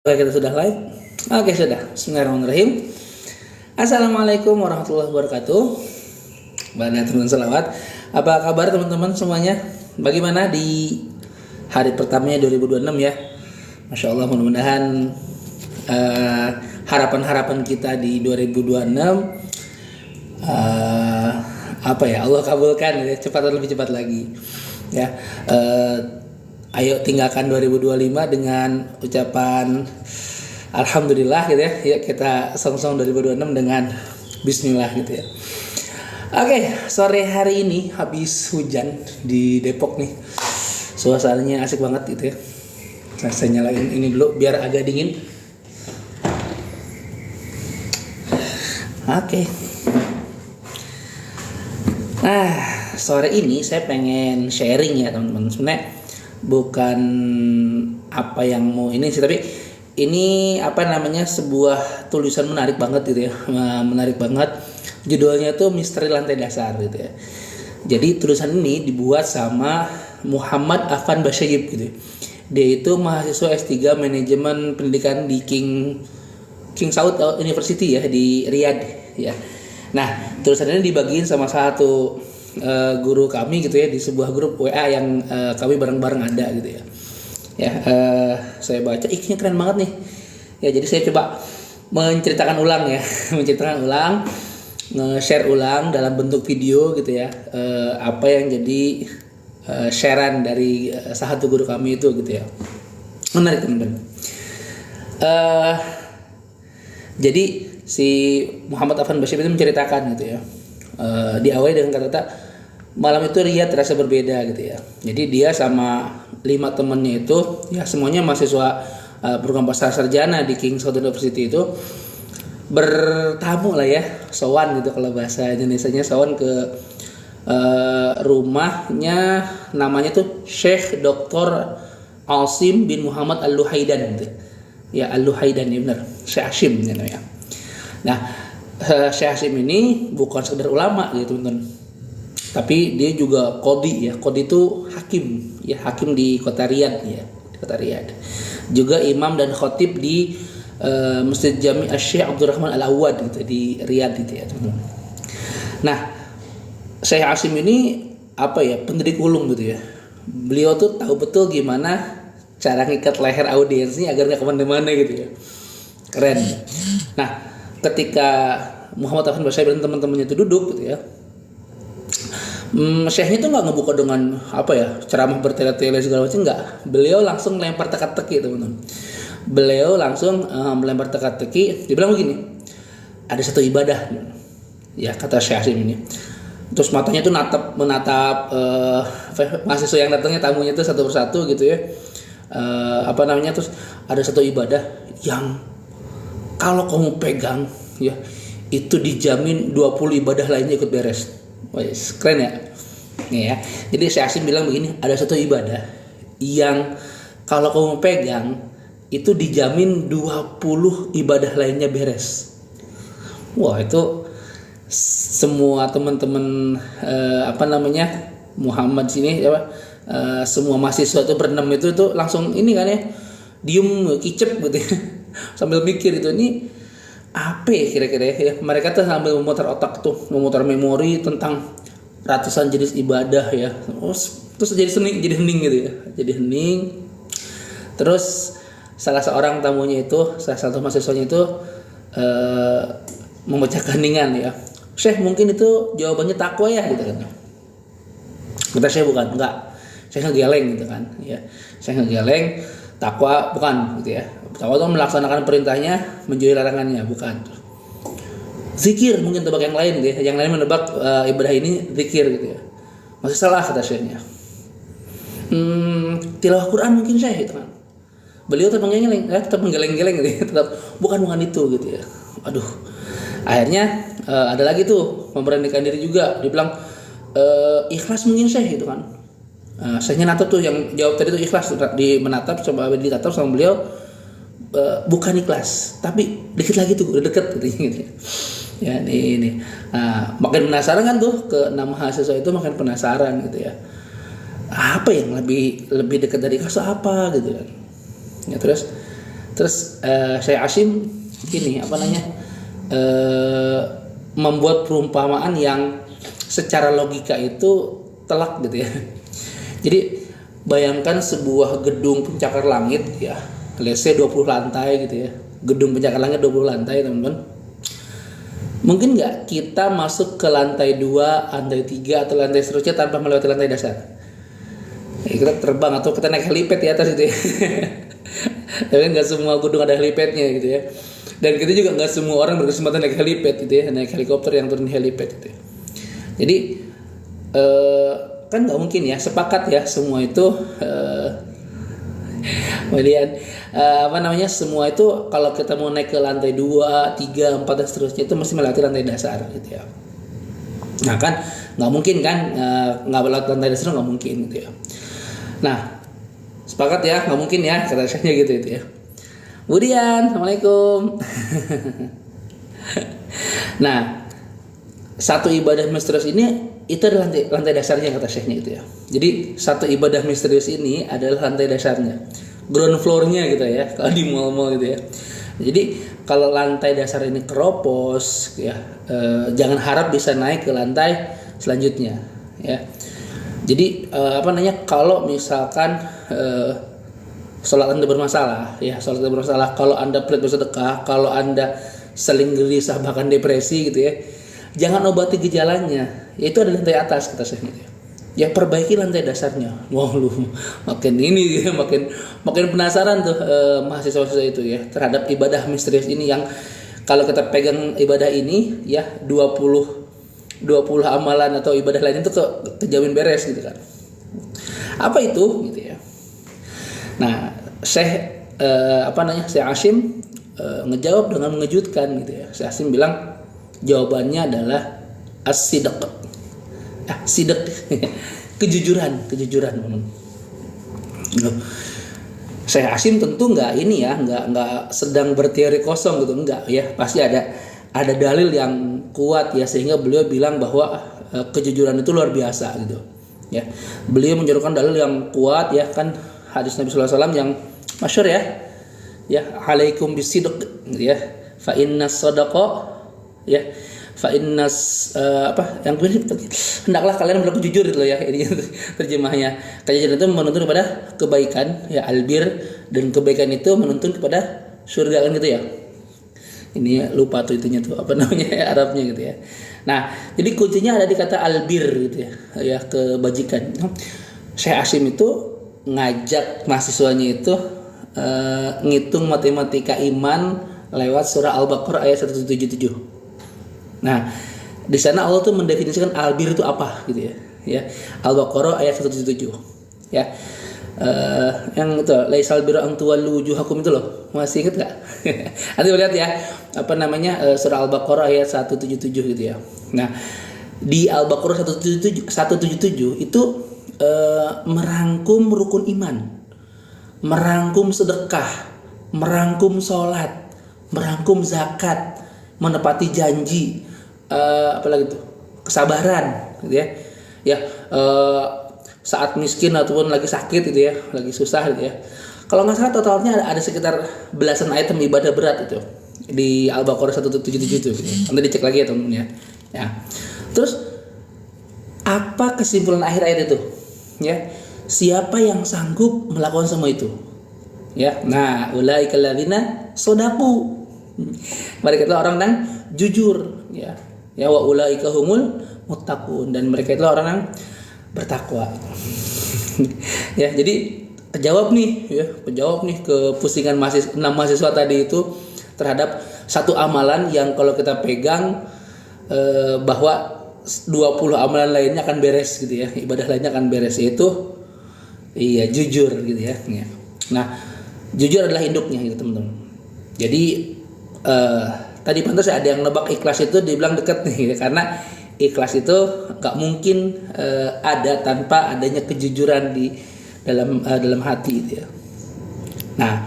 Oke, kita sudah live. Oke, sudah. Bismillahirrahmanirrahim. Assalamualaikum warahmatullahi wabarakatuh. Banatul salawat. Apa kabar teman-teman semuanya? Bagaimana di hari pertamanya 2026 ya? Masya Allah, mudah-mudahan harapan-harapan kita di 2026 Allah kabulkan ya, lebih cepat lagi ya. Ayo tinggalkan 2025 dengan ucapan alhamdulillah gitu ya. Ya, kita song-song 2026 dengan bismillah gitu ya. Oke, sore hari ini habis hujan di Depok nih. Suasananya asik banget gitu ya. Saya nyalain ini dulu biar agak dingin. Oke. Sore ini saya pengen sharing ya teman-teman. Sebenarnya bukan apa yang mau ini sih, tapi ini sebuah tulisan menarik banget gitu ya. Menarik banget. Judulnya tuh Misteri Lantai Dasar gitu ya. Jadi tulisan ini dibuat sama Muhammad Afan Basyayib gitu. Dia itu mahasiswa S3 manajemen pendidikan di King Saud University ya di Riyadh ya. Nah, tulisan ini dibagiin sama satu guru kami gitu ya di sebuah grup WA yang kami bareng-bareng ada gitu ya. Ya, saya baca ini keren banget nih. Ya, jadi saya coba menceritakan ulang ya, nge-share ulang dalam bentuk video gitu ya. Apa yang jadi sharean dari salah satu guru kami itu gitu ya. Menarik teman-teman. Jadi si Muhammad Afan Basyayib itu menceritakan gitu ya. Diawali dengan kata-kata malam itu Riyadh terasa berbeda gitu ya. Jadi dia sama 5 temennya itu ya semuanya mahasiswa program pasca sarjana di King Saud University itu bertamu lah ya, sowan gitu kalau bahasa Indonesianya, sowan ke rumahnya, namanya tuh Syekh Dr. Asim bin Muhammad Al-Luhaidan gitu. Ya Al-Luhaidan ya benar, Syekh Hashim namanya. Nah, Syekh Hashim ini bukan sekedar ulama gitu teman-teman. Tapi dia juga qadhi ya. Qadhi itu hakim di kota Riyadh ya, di kota Riyadh. Juga imam dan khatib di Masjid Jami' Asy-Syaikh Abdurrahman Al-Awwad gitu di Riyadh gitu ya, teman-teman. Nah, Syekh Hashim ini pendidik ulung gitu ya. Beliau tuh tahu betul gimana cara ngikat leher audiensnya agar nggak kemana-mana gitu ya. Keren. Nah, ketika Muhammad Afan Basyayib dan teman-temannya itu duduk gitu ya, Syekhnya tuh nggak ngebuka dengan ceramah bertele-tele segala macam, nggak. Beliau langsung lempar teka-teki teman-teman. Beliau langsung melempar teka-teki. Dia bilang begini, ada satu ibadah ya kata Syekh Hashim ini. Terus matanya tuh menatap mahasiswa yang datangnya, tamunya tuh satu persatu gitu ya. Terus ada satu ibadah yang kalau kamu pegang ya itu dijamin 20 ibadah lainnya ikut beres. Wes, keren ya. Nih ya. Jadi Syekh Hashim bilang begini, ada satu ibadah yang kalau kamu pegang itu dijamin 20 ibadah lainnya beres. Wah, itu semua teman-teman Muhammad sini semua mahasiswa itu berenam itu tuh langsung ini kan ya, diem kicep gitu ya. Sambil mikir itu ini apa ya kira-kira ya. Mereka tuh sambil memutar otak tuh, memutar memori tentang ratusan jenis ibadah ya. Terus jadi hening gitu ya. Jadi hening. Terus salah seorang tamunya itu, salah satu mahasiswanya itu membaca keheningan ya. Syekh, mungkin itu jawabannya takwa ya gitu kan. Kata Syekh, bukan, enggak. Syekh ngegeleng gitu kan ya. Syekh ngegeleng, takwa bukan gitu ya. Takwa itu melaksanakan perintahnya, menjauhi larangannya, bukan. Zikir mungkin tebak yang lain gitu ya. Yang lain menebak ibadah ini zikir gitu ya. Masih salah kata Syekhnya. Tilawah Quran mungkin Syekh gitu kan. Beliau tetap menggeleng-geleng gitu ya. Tetap bukan itu gitu ya. Aduh. Akhirnya ada lagi tuh memberanikan diri juga. Dia bilang ikhlas mungkin Syekh gitu kan. Syekhnya natap tuh, yang jawab tadi tuh ikhlas, di menatap, coba ditatap sama beliau. Bukan ikhlas, tapi dikit lagi tuh, udah deket gitu ya. Ini. Nah, makin penasaran kan tuh, ke 6 mahasiswa itu makin penasaran gitu ya. Apa yang lebih dekat dari ikhlas apa gitu kan. Ya terus Terus Syekh Hashim gini membuat perumpamaan yang secara logika itu telak gitu ya. Jadi bayangkan sebuah gedung pencakar langit ya, let's say 20 lantai gitu ya. Gedung pencakar langit 20 lantai teman-teman. Mungkin nggak kita masuk ke lantai 2, lantai 3 atau lantai seterusnya tanpa melewati lantai dasar? Ya, kita terbang atau kita naik helipad di atas gitu ya. Tapi nggak semua gedung ada helipadnya gitu ya. Dan kita juga nggak semua orang berkesempatan naik helipad gitu ya, naik helikopter yang turun helipad gitu ya. Jadi kan nggak mungkin ya, sepakat ya semua itu kemudian semua itu kalau kita mau naik ke lantai 2, 3, 4 dan seterusnya itu mesti melewati lantai dasar gitu ya. Nah kan nggak mungkin kan nggak melewati lantai dasar, nggak mungkin gitu ya. Nah sepakat ya, nggak mungkin ya kata saya gitu ya. Kemudian assalamualaikum. Nah satu ibadah misterius ini itu adalah lantai dasarnya kata syekhnya gitu ya. Jadi satu ibadah misterius ini adalah lantai dasarnya, ground floor-nya gitu ya, kalau di mall-mall gitu ya. Jadi kalau lantai dasar ini keropos ya, jangan harap bisa naik ke lantai selanjutnya ya. Jadi kalau misalkan sholat Anda bermasalah ya, kalau Anda pelit bersedekah, kalau Anda sering gelisah bahkan depresi gitu ya, jangan obati gejalanya, yaitu ada lantai atas kata saya gitu. Ya perbaiki lantai dasarnya. Wah lu makin ini ya, makin penasaran tuh mahasiswa itu ya terhadap ibadah misterius ini yang kalau kita pegang ibadah ini ya 20 amalan atau ibadah lain itu kejamin beres gitu kan. Apa itu gitu ya. Nah, Syekh Hashim ngejawab dengan mengejutkan gitu ya. Syekh Hashim bilang jawabannya adalah as-sidq. Sidq. kejujuran. Syekh Hashim tentu nggak sedang berteori kosong gitu, enggak ya. Pasti ada dalil yang kuat ya sehingga beliau bilang bahwa kejujuran itu luar biasa gitu. Ya. Beliau menjadikan dalil yang kuat ya kan, hadis Nabi sallallahu alaihi wasallam yang masyhur ya. Ya, alaikum bisidq ya. Fa innas sadaqa ya. Fa innas hendaklah kalian berlaku jujur gitu loh ya. Ini terjemahnya. Kejujuran itu menuntun kepada kebaikan ya, albir, dan kebaikan itu menuntun kepada surga kan gitu ya. Ini lupa tuh itunya tuh Arabnya gitu ya. Nah, jadi kuncinya ada di kata albir gitu ya. Ya, kebajikan. Syekh Hashim itu ngajak mahasiswanya itu ngitung matematika iman lewat surah Al-Baqarah ayat 177. Nah, di sana Allah tuh mendefinisikan albir itu apa gitu ya. Ya, Al-Baqarah ayat 177. Ya. Yang itu laisal birra an tuwallu wujuhakum itu loh. Masih ingat enggak? Nanti lihat ya. Surah Al-Baqarah ayat 177 gitu ya. Nah, di Al-Baqarah 177 itu merangkum rukun iman, merangkum sedekah, merangkum sholat, merangkum zakat, menepati janji, apalagi itu kesabaran gitu ya. Ya, saat miskin ataupun lagi sakit gitu ya, lagi susah gitu ya. Kalau nggak salah totalnya ada sekitar belasan item ibadah berat itu di Al-Baqarah 177 itu. Gitu. Nanti dicek lagi ya teman-teman ya. Ya. Terus apa kesimpulan akhir ayat itu? Ya, siapa yang sanggup melakukan semua itu? Ya, nah, ulaikal ladzina shadaqu. Mereka itulah orang yang jujur, ya. Ya, wa ulaika humul muttaqun, dan mereka itulah orang yang bertakwa. Ya, jadi kejawab nih kepusingan mahasiswa tadi itu terhadap satu amalan yang kalau kita pegang bahwa 20 amalan lainnya akan beres gitu ya, ibadah lainnya akan beres, yaitu jujur gitu ya. Nah, jujur adalah induknya gitu teman-teman. Jadi tadi pantas ada yang nebak ikhlas itu dibilang dekat nih gitu, karena ikhlas itu nggak mungkin ada tanpa adanya kejujuran di dalam hati gitu ya. Nah,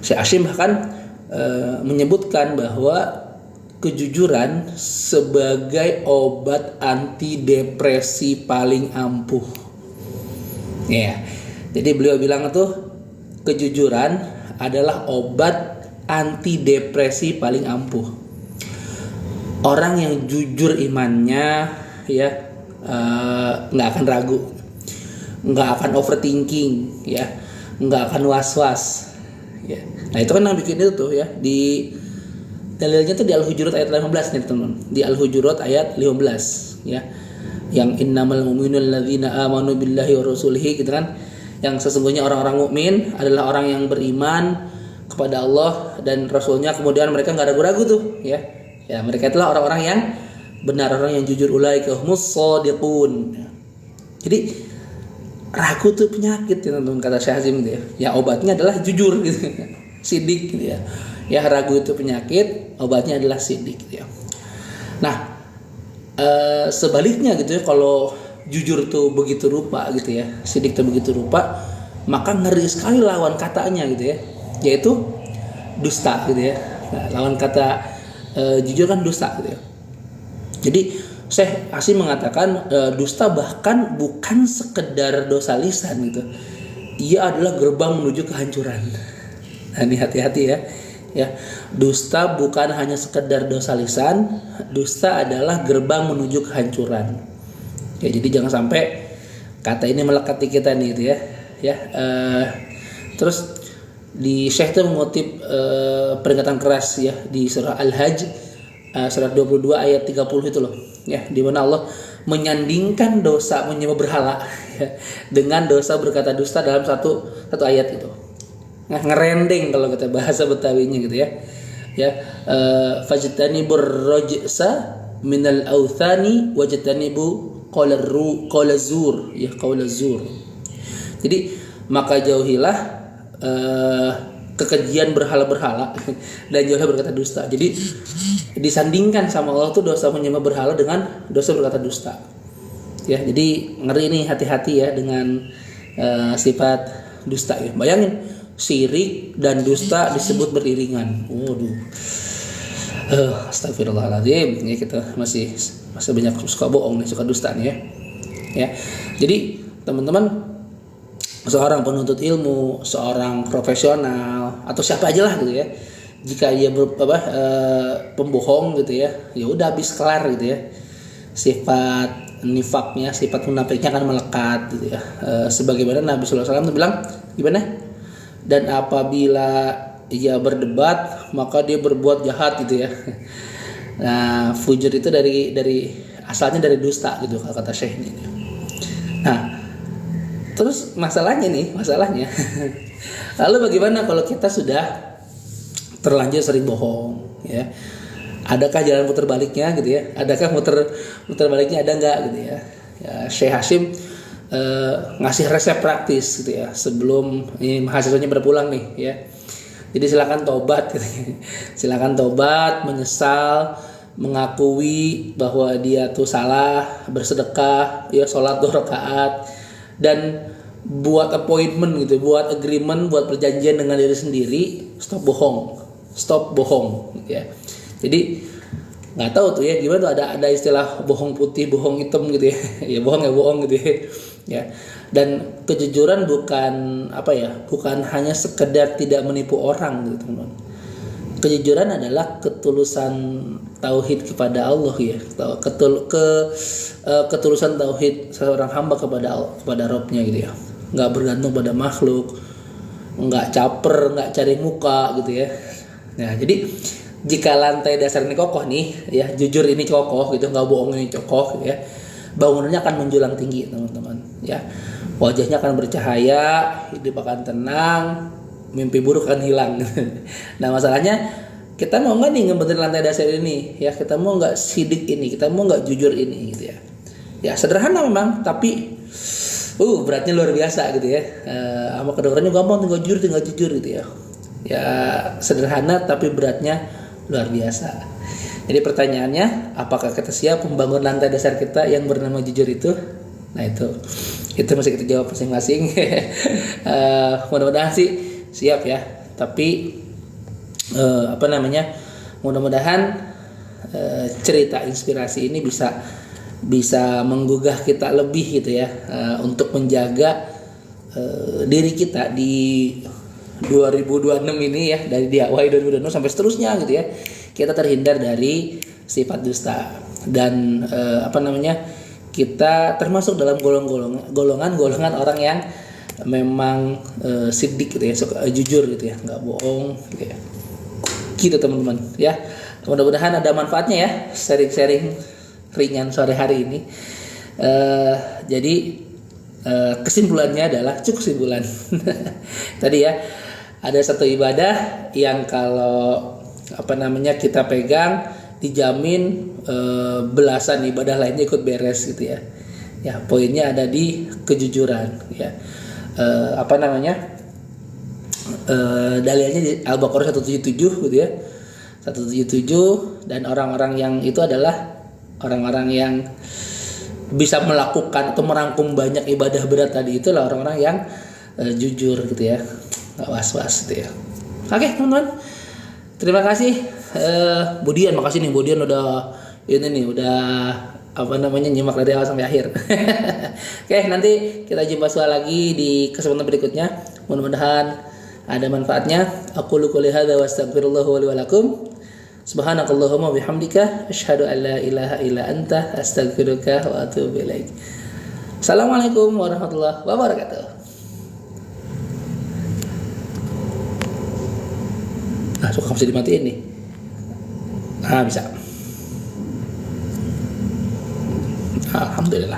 Syekh Hashim bahkan menyebutkan bahwa kejujuran sebagai obat anti depresi paling ampuh. Ya. Jadi beliau bilang itu kejujuran adalah obat antidepresi paling ampuh. Orang yang jujur imannya ya nggak akan ragu, nggak akan overthinking ya, nggak akan was-was ya. Nah itu kan yang bikin itu tuh ya, di dalilnya tuh di Al-Hujurat ayat 15 nih teman. Di Al-Hujurat ayat 15 ya. Yang innamal mu'minuna alladzina amanu billahi wa rasulihi gitu kan. Yang sesungguhnya orang-orang mukmin adalah orang yang beriman kepada Allah dan Rasulnya, kemudian mereka nggak ragu-ragu tuh ya. Ya mereka itulah orang-orang yang benar, orang yang jujur, ulaika humus shadiqun. Jadi ragu tuh penyakit ya teman-teman, kata Syekh Hazim gitu ya. Ya obatnya adalah jujur gitu. Sidik gitu ya. Ya ragu itu penyakit, obatnya adalah sidik gitu ya. Nah, sebaliknya gitu ya, kalau jujur tuh begitu rupa gitu ya, sidik tuh begitu rupa, maka ngeri sekali lawan katanya gitu ya, yaitu dusta gitu ya. Nah, lawan kata jujur kan dusta gitu ya. Jadi Syekh Hasim mengatakan dusta bahkan bukan sekedar dosa lisan gitu, ia adalah gerbang menuju kehancuran. Nah ini hati-hati ya. Ya, dusta bukan hanya sekedar dosa lisan, dusta adalah gerbang menuju kehancuran. Ya, jadi jangan sampai kata ini melekat di kita nih gitu ya. Ya, terus di Syekh itu mengutip peringatan keras ya di surah Al-Hajj surat 22 ayat 30 itu loh. Ya, di mana Allah menyandingkan dosa menyembah berhala ya, dengan dosa berkata dusta dalam satu ayat itu. Nah, ngerendeng kalau kita bahasa Betawinya gitu ya. Ya, fajtanibur rajsa minal authani wajtanibu qala zur ya, qaula zur. Jadi maka jauhilah kekejian berhala-berhala dan jauhilah berkata dusta. Jadi disandingkan sama Allah tuh dosa menyembah berhala dengan dosa berkata dusta. Ya, jadi ngeri nih, hati-hati ya dengan sifat dusta ya. Bayangin syirik dan dusta disebut beriringan. Waduh. Astagfirullahaladzim. Ya, kita masih banyak suka bohong nih, suka dusta nih ya. Ya. Jadi teman-teman, seorang penuntut ilmu, seorang profesional atau siapa aja lah gitu ya, jika dia pembohong gitu ya, ya udah habis kelar gitu ya. Sifat nifaknya, sifat munafiknya akan melekat gitu ya. Sebagaimana Nabi sallallahu alaihi wasallam bilang gimana? Dan apabila ia berdebat maka dia berbuat jahat gitu ya. Nah, fujur itu dari asalnya dari dusta gitu kata Syekh ini. Nah, terus masalahnya lalu bagaimana kalau kita sudah terlanjur sering bohong ya? Adakah jalan putar baliknya gitu ya? Adakah putar baliknya, ada enggak gitu ya? Ya, Syekh Hasim ngasih resep praktis gitu ya sebelum ini mahasiswanya berpulang nih ya. Jadi silakan tobat gitu ya. Silakan tobat, menyesal, mengakui bahwa dia tuh salah, bersedekah, ya sholat 2 rakaat dan buat appointment gitu, buat agreement, buat perjanjian dengan diri sendiri, stop bohong gitu ya. Jadi nggak tahu tuh ya gimana tuh, ada istilah bohong putih, bohong hitam gitu ya. Ya bohong gitu ya. Ya. Dan kejujuran bukan hanya sekedar tidak menipu orang gitu teman-teman. Kejujuran adalah ketulusan tauhid kepada Allah ya. Ketulusan tauhid seorang hamba kepada Rabbnya gitu ya. Nggak bergantung pada makhluk, nggak caper, nggak cari muka gitu ya. Nah, jadi jika lantai dasar ini kokoh nih ya, jujur ini kokoh gitu, nggak bohong ini kokoh gitu ya, bangunannya akan menjulang tinggi teman-teman ya. Wajahnya akan bercahaya, hidup akan tenang, mimpi buruk akan hilang. Nah masalahnya kita mau nggak nih ngebentuk lantai dasar ini ya, kita mau nggak sidik ini, kita mau nggak jujur ini gitu ya. Ya sederhana memang, tapi beratnya luar biasa gitu ya. Sama kedengarannya gampang, tinggal jujur gitu ya. Ya sederhana tapi beratnya luar biasa. Jadi pertanyaannya, apakah kita siap membangun lantai dasar kita yang bernama jujur itu? Nah itu mesti kita jawab masing-masing. Mudah-mudahan sih siap ya. Tapi mudah-mudahan cerita inspirasi ini bisa menggugah kita lebih gitu ya, untuk menjaga diri kita 2026 ini ya, dari diawali 2026 sampai seterusnya gitu ya, kita terhindar dari sifat dusta dan kita termasuk dalam golongan orang yang memang sidik gitu ya, jujur gitu ya, nggak bohong gitu ya. Gitu teman-teman ya. Mudah-mudahan ada manfaatnya ya sharing-sharing ringan sore hari ini. Jadi kesimpulannya adalah kesimpulan tadi ya, ada satu ibadah yang kalau kita pegang dijamin belasan ibadah lainnya ikut beres gitu ya. Ya, poinnya ada di kejujuran ya. Dalilnya di Al-Baqarah 177 gitu ya. 177, dan orang-orang yang itu adalah orang-orang yang bisa melakukan atau merangkum banyak ibadah berat tadi, itulah orang-orang yang jujur gitu ya, nggak was-was gitu ya. Oke teman-teman, terima kasih Budian, makasih nih Budian udah nyimak dari awal sampai akhir. Oke, nanti kita jumpa lagi di kesempatan berikutnya. Mudah-mudahan ada manfaatnya. Aku qouli hadza wa astaghfirullah li wa lakum. Subhanakallahumma bihamdika asyhadu an la ilaha illa anta astaghfiruka wa atubu ilaik. Assalamualaikum warahmatullahi wabarakatuh. Suka bisa dimatiin nih. Bisa. Alhamdulillah.